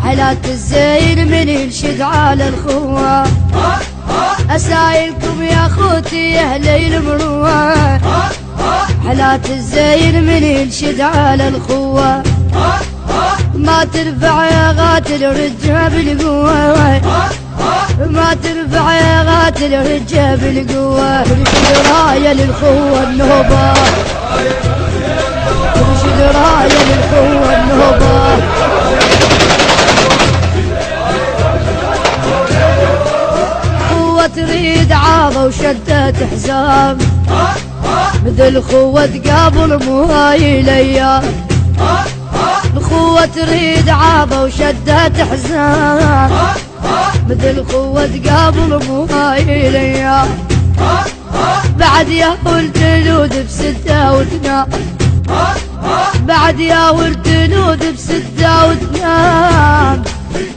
حالات الزين من ينشد على الخوة أسايلكم يا خوتي يا اهلي المروة حالات الزين من ينشد على الخوة ما ترفع يا غاتل رجها بالقوة ما ترفع يا غاتل رجها بالقوة ترشد راية للخوة النهبة ترشد راية للخوة النهبة خوة تريد عاضة وشدت حزام مثل خوة قبل مو هاي الايام الخوة تريد عاضة وشدت حزام مثل خوة قبل مو هاي الايام بعد يا ولد جنود بستة وتنام بعد يا ولد جنود بستة وتنام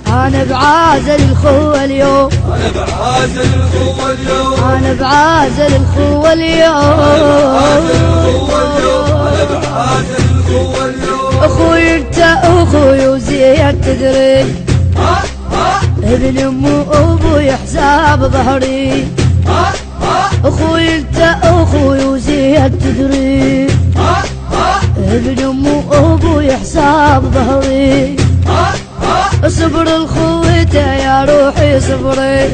أنا بعازل الخوة اليوم أنا بعازل الخوة اليوم أنا بعازل الخوة اليوم أنا بعازل الخوة اليوم أخوي أنت أخوي وزيد تدري ابن أمي وأبوي حساب ظهري أخوي أنت أخوي وزيد تدري ابن أمي وأبوي حساب ظهري صبر الخوته يا روحي صبري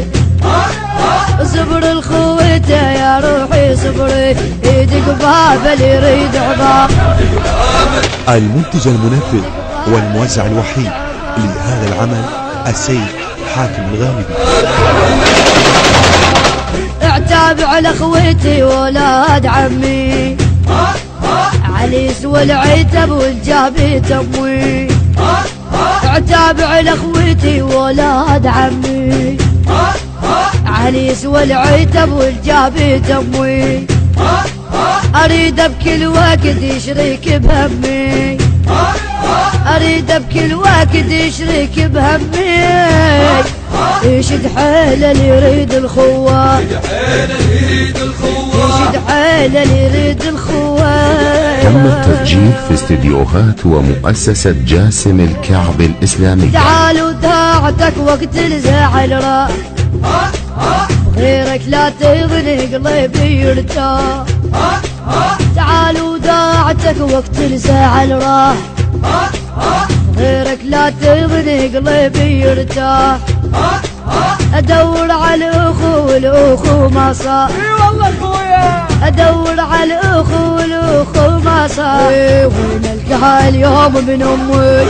صبر الخوته يا روحي صبري ايدك بابل يريد عظام. المنتج المنفذ والموزع الوحيد لهذا العمل السيد حاتم الغامدي. اعتاب على خويتي ولاد عمي عليس والعتب والجابي تموي اعتاب على خويتي ولاد عمي عليس والعتب والجابي تموي اريد بكل وقت يشريك بهمي اريد بكل وقت يشريك بهمي يشد حيله اللي يريد الخوة يشد حيله اللي يريد الخوة. تم التسجيل في استديوهات ومؤسسة جاسم الكعب الإسلامية. تعالوا داعتك وقت الزعل راح غيرك لا تغني قلبي يرتاح تعالوا داعتك وقت الزعل راح غيرك لا تغني قلبي يرتاح ادور على الاخو والاخو ما صار والله خويا ادور على الاخو والاخو ما صار وين القاها اليوم من امي